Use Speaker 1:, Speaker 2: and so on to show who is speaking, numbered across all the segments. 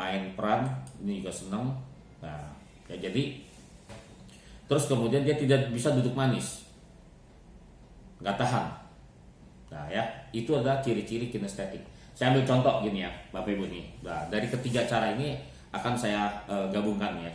Speaker 1: main peran ini juga senang. Nah, ya jadi terus kemudian dia tidak bisa duduk manis, nggak tahan. Nah ya, itu adalah ciri-ciri kinestetik. Saya ambil contoh gini ya Bapak Ibu nih. Nah, dari ketiga cara ini akan saya gabungkan ya.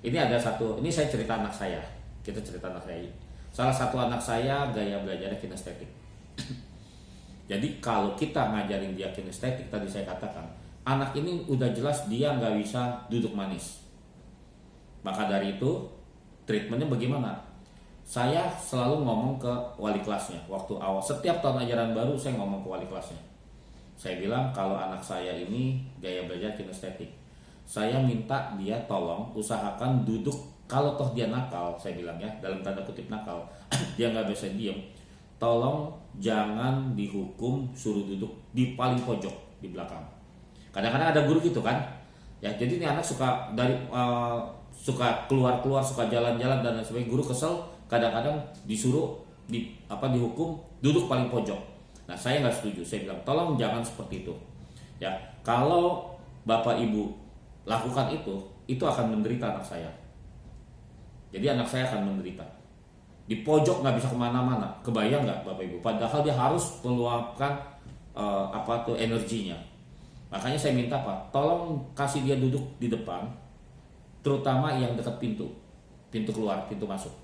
Speaker 1: Ini ada satu, ini saya cerita anak saya. Kita cerita anak saya. Salah satu anak saya gaya belajarnya kinestetik. Jadi kalau kita ngajarin dia kinestetik, tadi saya katakan, anak ini udah jelas dia nggak bisa duduk manis. Maka dari itu treatmentnya bagaimana? Saya selalu ngomong ke wali kelasnya. Waktu awal, setiap tahun ajaran baru saya ngomong ke wali kelasnya. Saya bilang kalau anak saya ini gaya belajar kinestetik, saya minta dia tolong usahakan duduk. Kalau toh dia nakal, saya bilang ya, dalam tanda kutip nakal, dia nggak bisa diem, tolong jangan dihukum suruh duduk di paling pojok di belakang. Kadang-kadang ada guru gitu kan ya, jadi ini anak suka suka keluar-keluar, suka jalan-jalan dan lain sebagainya. Guru kesel, kadang-kadang disuruh dihukum duduk paling pojok. Nah saya nggak setuju, saya bilang tolong jangan seperti itu ya. Kalau bapak ibu lakukan itu akan menderita anak saya. Jadi anak saya akan menderita di pojok, nggak bisa kemana-mana. Kebayang nggak bapak ibu? Padahal dia harus meluapkan energinya. Makanya saya minta Pak, tolong kasih dia duduk di depan, terutama yang dekat pintu keluar, pintu masuk.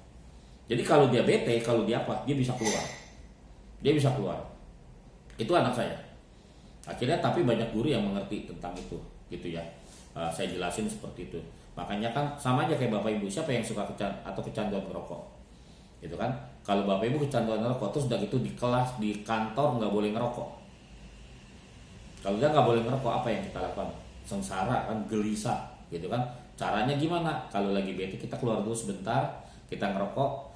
Speaker 1: Jadi kalau dia bete, kalau dia dia bisa keluar, itu anak saya. Akhirnya tapi banyak guru yang mengerti tentang itu gitu ya. Saya jelasin seperti itu. Makanya kan sama aja kayak bapak ibu, siapa yang suka kecanduan ngerokok gitu kan. Kalau bapak ibu kecanduan ngerokok, terus udah gitu di kelas, di kantor nggak boleh ngerokok. Kalau dia nggak boleh ngerokok, apa yang kita lakukan? Sengsara kan, gelisah gitu kan. Caranya gimana? Kalau lagi bete kita keluar dulu sebentar, kita ngerokok,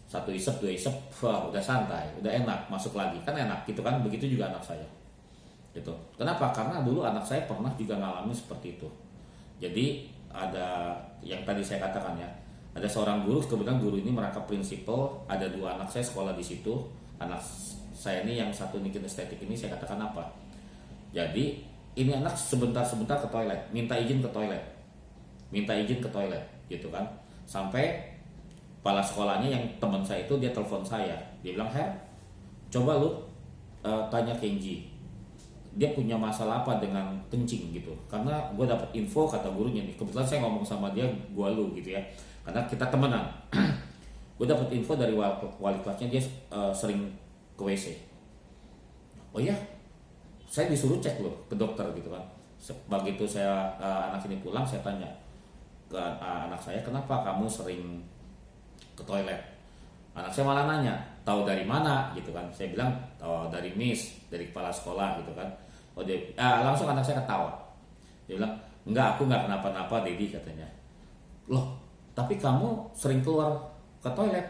Speaker 1: 1 isep 2 isep, wah udah santai, udah enak, masuk lagi kan enak gitu kan. Begitu juga anak saya gitu. Kenapa? Karena dulu anak saya pernah juga ngalamin seperti itu. Jadi ada yang tadi saya katakan ya, ada seorang guru, kebetulan guru ini merangkap prinsipal, ada 2 anak saya sekolah di situ. Anak saya ini yang satu nih kinestetik ini, saya katakan apa? Jadi ini anak sebentar-sebentar ke toilet, minta izin ke toilet gitu kan. Sampai kepala sekolahnya yang teman saya itu, dia telepon saya, dia bilang, Her, coba lu tanya Kenji, dia punya masalah apa dengan kencing gitu. Karena gue dapat info, kata gurunya nih, kebetulan saya ngomong sama dia gue lu gitu ya, karena kita temenan. Gue dapat info dari wali kelasnya, dia sering ke WC. Oh iya, saya disuruh cek loh ke dokter gitu kan. Begitu saya anak ini pulang, saya tanya ke anak saya, kenapa kamu sering ke toilet? Anak saya malah nanya, tahu dari mana gitu kan. Saya bilang, oh, dari Miss, dari kepala sekolah gitu kan. Oh, dia langsung anak saya ketawa. Dia bilang, enggak, aku enggak kenapa-napa Dedi, katanya. Loh, tapi kamu sering keluar ke toilet?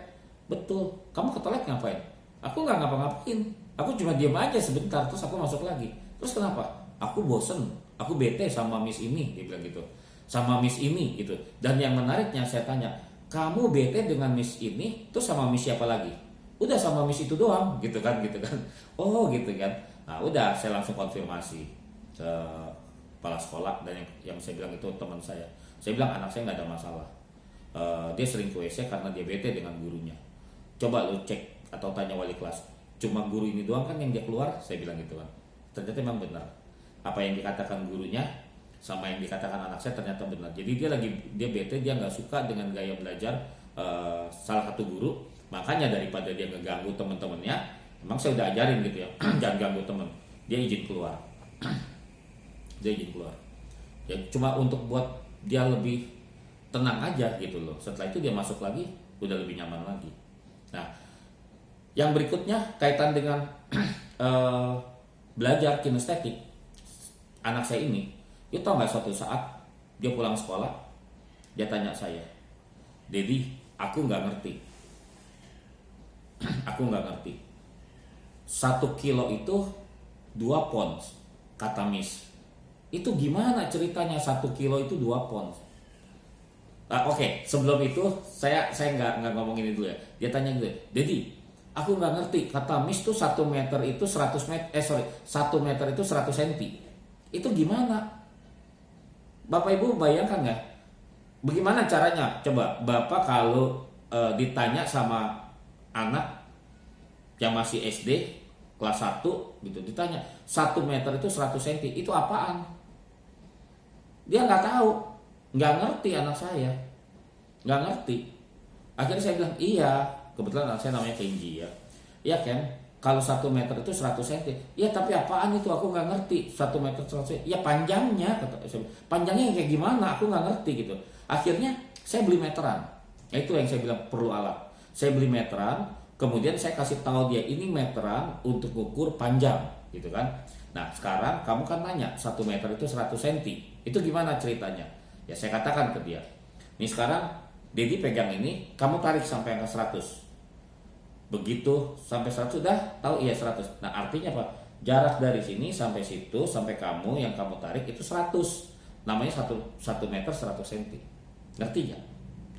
Speaker 1: Betul. Kamu ke toilet ngapain? Aku enggak ngapa-ngapain, aku cuma diam aja sebentar, terus aku masuk lagi. Terus kenapa? Aku bosen, aku bete sama Miss ini, dia bilang gitu, sama Miss ini gitu. Dan yang menariknya saya tanya, kamu bete dengan Miss ini, terus sama Miss siapa lagi? Udah sama Miss itu doang, gitu kan. Oh gitu kan. Nah udah, saya langsung konfirmasi ke kepala sekolah, dan yang saya bilang itu teman saya. Saya bilang anak saya nggak ada masalah. Dia sering ke WC karena dia bete dengan gurunya. Coba lu cek atau tanya wali kelas. Cuma guru ini doang kan yang dia keluar, saya bilang gitu kan. Ternyata memang benar. Apa yang dikatakan gurunya sama yang dikatakan anak saya ternyata benar. Jadi dia bete, dia nggak suka dengan gaya belajar salah satu guru. Makanya daripada dia ngeganggu teman-temannya, emang saya udah ajarin gitu ya, jangan ganggu teman. Dia izin keluar. Ya cuma untuk buat dia lebih tenang aja gitu loh. Setelah itu dia masuk lagi, udah lebih nyaman lagi. Nah, yang berikutnya kaitan dengan belajar kinestetik. Anak saya ini, itu tau gak, suatu saat dia pulang sekolah, dia tanya saya, Dedi, aku gak ngerti. 1 kilo itu 2 pounds, kata Miss. Itu gimana ceritanya 1 kilo itu 2 pounds? Oke, sebelum itu saya nggak ngomongin itu dulu ya. Dia tanya gitu, Dedi, aku nggak ngerti, kata Miss tuh 1 meter itu 100 meter, 1 meter itu 100 cm. Itu gimana? Bapak Ibu bayangkan nggak? Bagaimana caranya? Coba Bapak kalau ditanya sama anak yang masih SD kelas 1 gitu, ditanya 1 meter itu 100 cm itu apaan? Dia nggak tahu, nggak ngerti anak saya, nggak ngerti. Akhirnya saya bilang iya, kebetulan anak saya namanya Kenji ya. Iya kan, kalau 1 meter itu 100 cm. Iya tapi apaan itu, aku nggak ngerti. 1 meter 100 cm. Ya panjangnya, kata saya. Panjangnya kayak gimana, aku nggak ngerti gitu. Akhirnya saya beli meteran. Itu yang saya bilang perlu alat. Saya beli meteran, kemudian saya kasih tahu dia ini meteran untuk ukur panjang gitu kan. Nah sekarang kamu kan nanya 1 meter itu 100 cm. Itu gimana ceritanya? Ya saya katakan ke dia. Nih sekarang Dedi pegang ini, kamu tarik sampai angka 100. Begitu sampai 100 sudah tahu iya 100. Nah artinya apa? Jarak dari sini sampai situ sampai kamu yang kamu tarik itu 100. Namanya 1 meter 100 cm. Ngerti gak?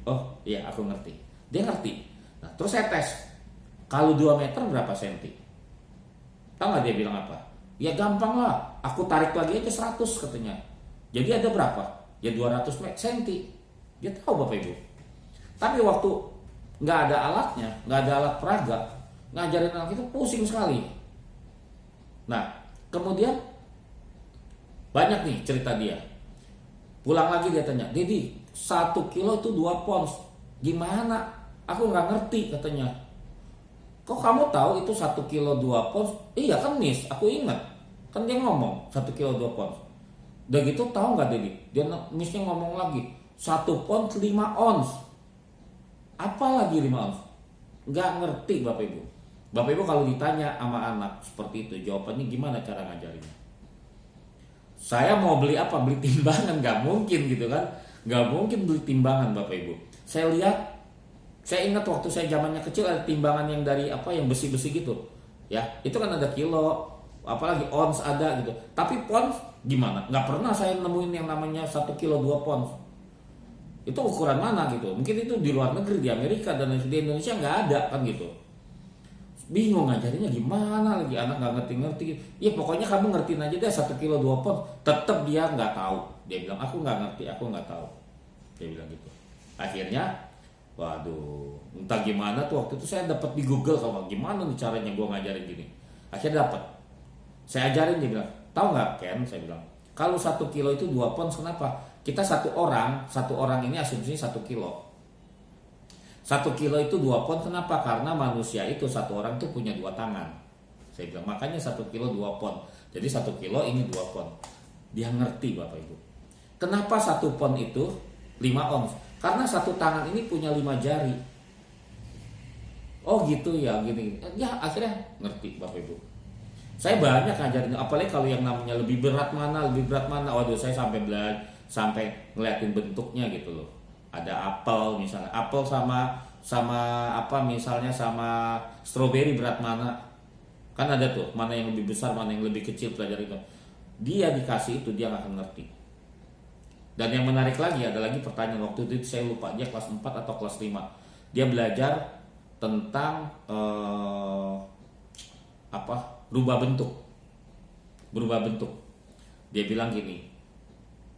Speaker 1: Oh iya aku ngerti. Dia ngerti. Nah terus saya tes. Kalau 2 meter berapa senti? Tahu gak dia bilang apa? Ya gampang lah. Aku tarik lagi aja 100 katanya. Jadi ada berapa? Ya 200 cm. Dia tahu Bapak Ibu. Tapi waktu nggak ada alatnya, nggak ada alat peraga, ngajarin anak itu pusing sekali. Nah, kemudian banyak nih cerita dia. Pulang lagi dia tanya, Dedi, 1 kilo itu 2 pons. Gimana? Aku nggak ngerti katanya. Kok kamu tahu itu 1 kilo 2 pons? Iya kan Miss, aku ingat. Kan dia ngomong 1 kilo 2 pons. Udah gitu tahu nggak Dedi? Dia Missnya ngomong lagi 1 pons 5 ons. Apalagi 5 ons? Nggak ngerti Bapak Ibu. Bapak Ibu kalau ditanya sama anak seperti itu, jawabannya gimana cara ngajarinnya? Saya mau beli apa? Beli timbangan? Nggak mungkin gitu kan. Nggak mungkin beli timbangan Bapak Ibu. Saya lihat, saya ingat waktu saya zamannya kecil ada timbangan yang dari apa, yang besi-besi gitu. Ya, itu kan ada kilo, apalagi ons ada gitu. Tapi pons gimana? Nggak pernah saya nemuin yang namanya 1 kilo 2 pons. Itu ukuran mana gitu? Mungkin itu di luar negeri, di Amerika dan di Indonesia nggak ada kan gitu. Bingung ngajarinnya gimana lagi, anak nggak ngerti-ngerti. Ya pokoknya kamu ngertiin aja deh 1 kilo 2 pons. Tetap dia nggak tahu. Dia bilang aku nggak ngerti, aku nggak tahu. Dia bilang gitu. Akhirnya, waduh, entah gimana tuh waktu itu saya dapat di Google sama gimana nih caranya gue ngajarin gini. Akhirnya dapat. Saya ajarin, dia bilang, tahu nggak Ken? Saya bilang, kalau 1 kilo itu 2 pons kenapa? Kita satu orang ini asumsinya 1 kilo. 1 kilo itu 2 pon, kenapa? Karena manusia itu satu orang itu punya 2 tangan. Saya bilang makanya 1 kilo 2 pon. Jadi 1 kilo ini 2 pon. Dia ngerti Bapak Ibu. Kenapa 1 pon itu 5 ons? Karena satu tangan ini punya 5 jari. Oh gitu ya, gini. Ya akhirnya ngerti Bapak Ibu. Saya banyak ngajarin, apalagi kalau yang namanya lebih berat mana. Waduh saya sampai belajar, sampai ngeliatin bentuknya gitu loh. Ada apel misalnya, apel sama apa misalnya sama stroberi berat mana. Kan ada tuh, mana yang lebih besar, mana yang lebih kecil, pelajari itu. Dia dikasih itu dia nggak akan ngerti. Dan yang menarik lagi, ada lagi pertanyaan waktu itu saya lupa, dia kelas 4 atau kelas 5. Dia belajar tentang berubah bentuk. Dia bilang gini,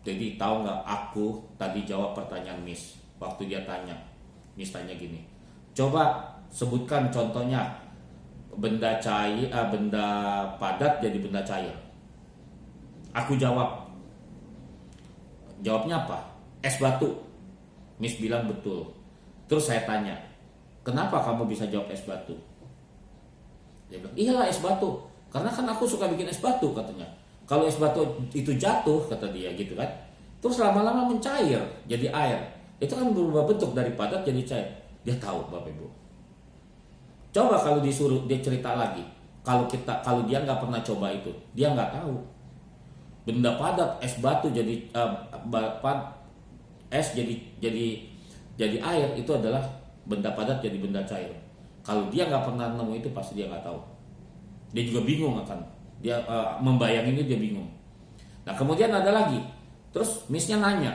Speaker 1: jadi tahu nggak, aku tadi jawab pertanyaan Miss. Waktu dia tanya, Miss tanya gini, coba sebutkan contohnya benda cair, benda padat jadi benda cair. Aku jawabnya apa? Es batu. Miss bilang betul. Terus saya tanya, kenapa kamu bisa jawab es batu? Dia bilang, iyalah es batu, karena kan aku suka bikin es batu katanya. Kalau es batu itu jatuh, kata dia gitu kan, terus lama-lama mencair jadi air. Itu kan berubah bentuk dari padat jadi cair. Dia tahu Bapak Ibu. Coba kalau disuruh dia cerita lagi, kalau dia nggak pernah coba itu, dia nggak tahu. Benda padat es batu jadi es jadi air, itu adalah benda padat jadi benda cair. Kalau dia nggak pernah nemu itu pasti dia nggak tahu. Dia juga bingung akan dia membayanginnya, dia bingung. Nah kemudian ada lagi, terus Missnya nanya,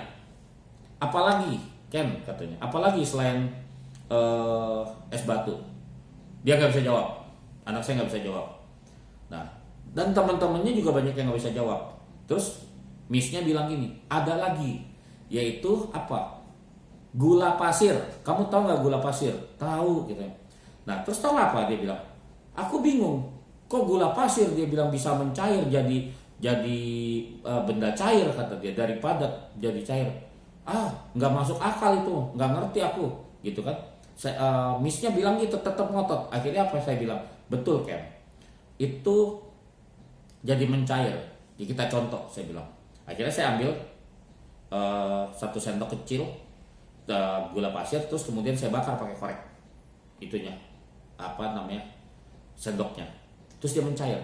Speaker 1: apalagi Ken katanya, apalagi selain es batu? Dia nggak bisa jawab, anak saya nggak bisa jawab. Nah dan teman-temannya juga banyak yang nggak bisa jawab. Terus Missnya bilang gini, ada lagi, yaitu apa? Gula pasir. Kamu tahu nggak gula pasir? Tahu gitu. Nah terus tahu apa dia bilang? Aku bingung. Kok gula pasir dia bilang bisa mencair jadi benda cair kata dia, dari padat jadi cair. Nggak masuk akal itu, nggak ngerti aku gitu kan. Missnya bilang gitu, tetap ngotot. Akhirnya apa saya bilang? Betul Ken, itu jadi mencair. Ya, kita contoh saya bilang. Akhirnya saya ambil 1 sendok kecil gula pasir, terus kemudian saya bakar pakai korek itunya, apa namanya, sendoknya, terus dia mencair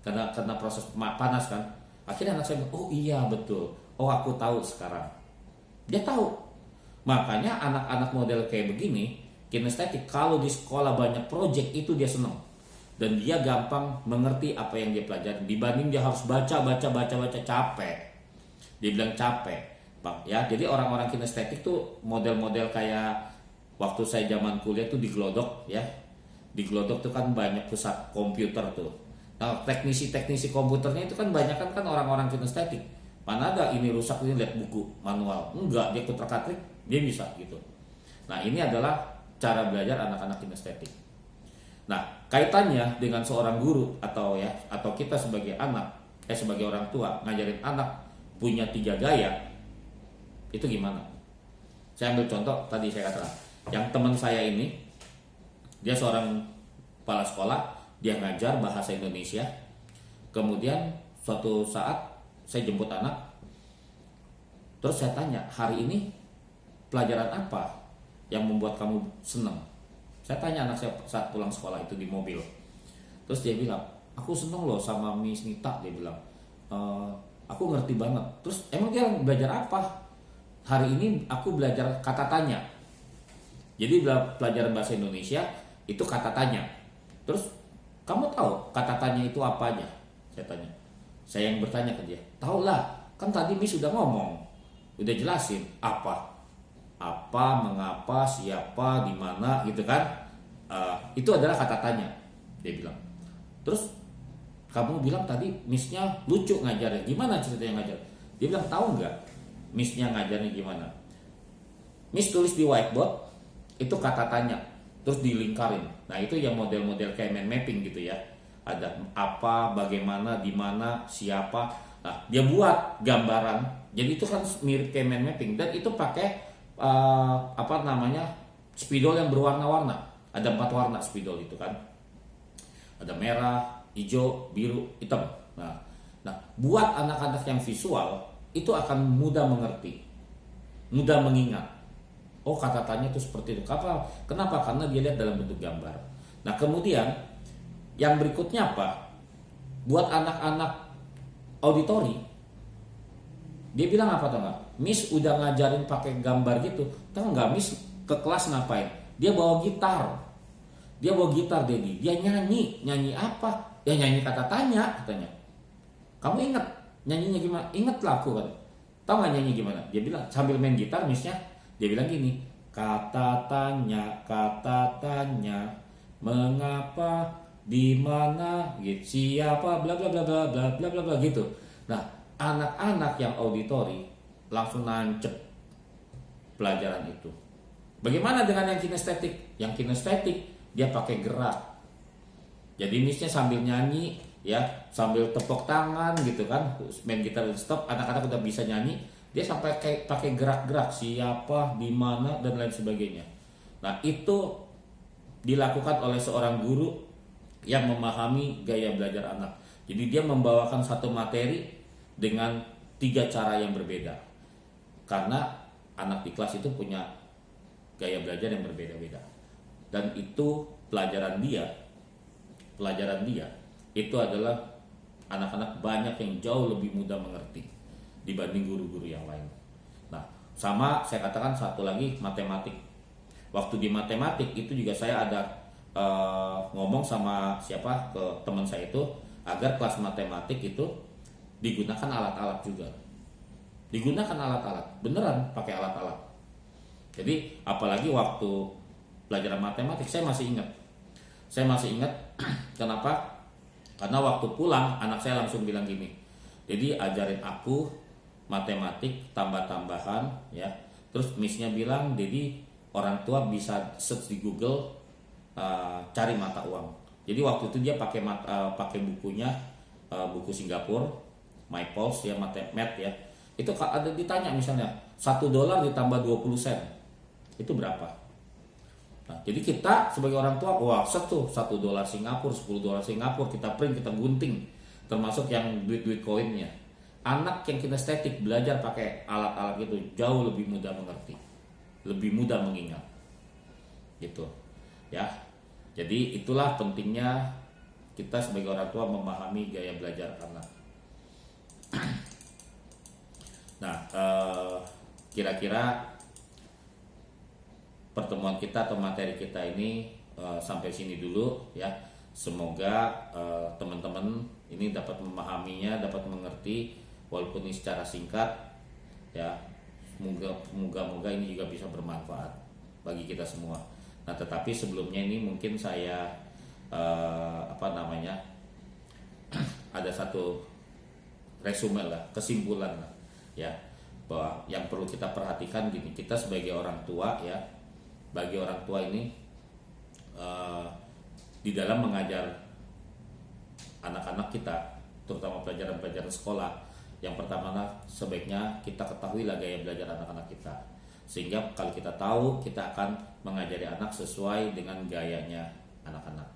Speaker 1: karena proses panas kan. Akhirnya anak saya bilang, oh iya betul, oh aku tahu sekarang. Dia tahu. Makanya anak-anak model kayak begini, kinestetik, kalau di sekolah banyak project itu dia seneng dan dia gampang mengerti apa yang dia pelajari dibanding dia harus baca capek. Dia bilang capek Bang, ya. Jadi orang-orang kinestetik tuh model-model kayak waktu saya zaman kuliah tuh di Glodok ya. Di Glodok tuh kan banyak pusat komputer tuh. Nah, teknisi komputernya itu kan banyak kan orang-orang kinestetik. Mana ada ini rusak ini lihat buku manual. Enggak, dia kutak-katik, dia bisa gitu. Nah, ini adalah cara belajar anak-anak kinestetik. Nah, kaitannya dengan seorang guru atau kita sebagai anak, sebagai orang tua ngajarin anak punya 3 gaya. Itu gimana? Saya ambil contoh tadi saya katakan, yang teman saya ini, dia seorang kepala sekolah, dia ngajar bahasa Indonesia. Kemudian suatu saat saya jemput anak, terus saya tanya, hari ini pelajaran apa yang membuat kamu senang? Saya tanya anak saya saat pulang sekolah itu di mobil. Terus dia bilang, aku senang loh sama Miss Nita, dia bilang. Aku ngerti banget. Terus emang dia belajar apa? Hari ini aku belajar kata tanya. Jadi pelajaran bahasa Indonesia itu kata tanya. Terus kamu tahu kata tanya itu apa aja? Saya tanya. Saya yang bertanya ke dia. Tahu lah, kan tadi Miss sudah ngomong, udah jelasin apa, mengapa, siapa, di mana, gitu kan? Itu adalah kata tanya. Dia bilang. Terus kamu bilang tadi Missnya lucu ngajarnya. Gimana ceritanya ngajar? Dia bilang, tahu nggak Missnya ngajarnya gimana? Miss tulis di whiteboard itu kata tanya, terus dilingkarin. Nah itu yang model-model kayak mind mapping gitu ya. Ada apa, bagaimana, di mana, siapa. Nah dia buat gambaran. Jadi itu kan mirip kayak mind mapping dan itu pakai spidol yang berwarna-warna. Ada 4 warna spidol itu kan. Ada merah, hijau, biru, hitam. Nah, buat anak-anak yang visual itu akan mudah mengerti, mudah mengingat. Oh kata tanya itu seperti itu. Kenapa? Karena dia lihat dalam bentuk gambar. Nah kemudian yang berikutnya apa? Buat anak-anak auditori, dia bilang apa tau nggak? Miss udah ngajarin pakai gambar gitu. Tahu nggak Miss ke kelas ngapain? Dia bawa gitar. Dedi. Dia nyanyi apa? Ya nyanyi kata tanya katanya. Kamu ingat nyanyinya gimana? Ingat lah aku kan. Tahu nggak nyanyi gimana? Dia bilang sambil main gitar Missnya, dia bilang gini, kata tanya, mengapa, di mana, gitu, siapa, bla bla bla bla bla bla bla bla gitu. Nah anak-anak yang auditori langsung nancep pelajaran itu. Bagaimana dengan yang kinestetik? Yang kinestetik dia pakai gerak. Jadi Missnya sambil nyanyi ya, sambil tepuk tangan gitu kan, main gitar stop, anak-anak udah bisa nyanyi, dia sampai pakai gerak-gerak, siapa, di mana dan lain sebagainya. Nah, itu dilakukan oleh seorang guru yang memahami gaya belajar anak. Jadi dia membawakan satu materi dengan 3 cara yang berbeda. Karena anak di kelas itu punya gaya belajar yang berbeda-beda. Dan itu pelajaran dia itu adalah anak-anak banyak yang jauh lebih mudah mengerti dibanding guru-guru yang lain. Nah, sama saya katakan satu lagi, matematik. Waktu di matematik itu juga saya ada ngomong sama ke teman saya itu agar kelas matematik itu digunakan alat-alat juga. Digunakan alat-alat, beneran pakai alat-alat. Jadi apalagi waktu pelajaran matematik saya masih ingat kenapa? Karena waktu pulang anak saya langsung bilang gini, jadi ajarin aku matematik tambah-tambahan ya. Terus Miss-nya bilang, "Jadi orang tua bisa search di Google, cari mata uang." Jadi waktu itu dia pakai bukunya, buku Singapura, My Pulse ya, math ya. Itu ada ditanya misalnya $1 ditambah 20 sen itu berapa? Nah, jadi kita sebagai orang tua, wah $1 Singapura, $10 Singapura, kita print, kita gunting, termasuk yang duit-duit koinnya. Anak yang kita estetik belajar pakai alat-alat itu jauh lebih mudah mengerti, lebih mudah mengingat, gitu, ya. Jadi itulah pentingnya kita sebagai orang tua memahami gaya belajar anak. Nah, kira-kira pertemuan kita atau materi kita ini sampai sini dulu ya. Semoga teman-teman ini dapat memahaminya, dapat mengerti walaupun ini secara singkat ya. Moga-moga ini juga bisa bermanfaat bagi kita semua. Nah, tetapi sebelumnya ini mungkin saya ada satu resume lah, kesimpulan lah ya, bahwa yang perlu kita perhatikan gini, kita sebagai orang tua ya, bagi orang tua ini di dalam mengajar anak-anak kita, terutama pelajaran-pelajaran sekolah, yang pertama sebaiknya kita ketahuilah gaya belajar anak-anak kita, sehingga kalau kita tahu, kita akan mengajari anak sesuai dengan gayanya anak-anak.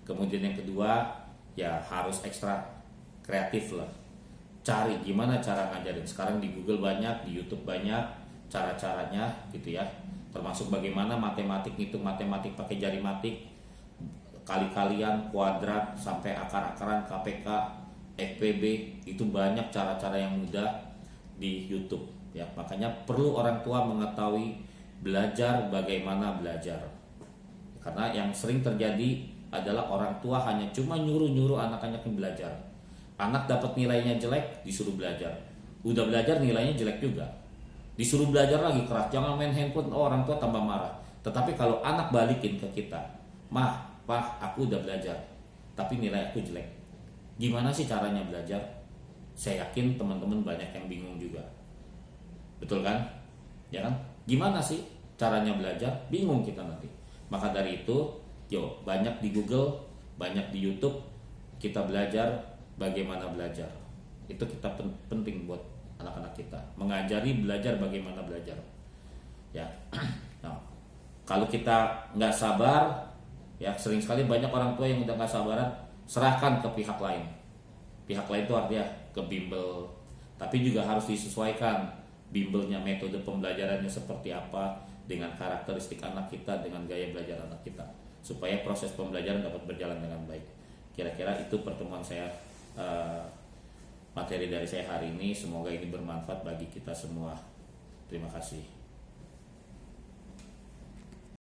Speaker 1: Kemudian yang kedua ya, harus ekstra kreatif lah, cari gimana cara ngajarin. Sekarang di Google banyak, di YouTube banyak cara-caranya gitu ya, termasuk bagaimana matematik, ngitung matematik pakai jari matik, kali-kalian, kuadrat, sampai akar-akaran, KPK, FPB, itu banyak cara-cara yang mudah di YouTube ya. Makanya perlu orang tua mengetahui belajar bagaimana belajar, karena yang sering terjadi adalah orang tua hanya cuma nyuruh-nyuruh anak-anaknya belajar. Anak dapat nilainya jelek, disuruh belajar, udah belajar nilainya jelek juga, disuruh belajar lagi keras, jangan main handphone, orang tua tambah marah. Tetapi kalau anak balikin ke kita, "Mah, Pak, aku udah belajar, tapi nilai aku jelek. Gimana sih caranya belajar?" Saya yakin teman-teman banyak yang bingung juga. Betul kan? Ya kan? Gimana sih caranya belajar? Bingung kita nanti. Maka dari itu, yuk banyak di Google, banyak di YouTube, kita belajar bagaimana belajar. Itu kita penting buat anak-anak kita, mengajari belajar bagaimana belajar ya. Nah, kalau kita nggak sabar ya, sering sekali banyak orang tua yang udah nggak sabaran, serahkan ke pihak lain. Pihak lain itu artinya ke bimbel, tapi juga harus disesuaikan bimbelnya, metode pembelajarannya seperti apa dengan karakteristik anak kita, dengan gaya belajar anak kita, supaya proses pembelajaran dapat berjalan dengan baik. Kira-kira itu pertemuan saya, materi dari saya hari ini. Semoga ini bermanfaat bagi kita semua. Terima kasih.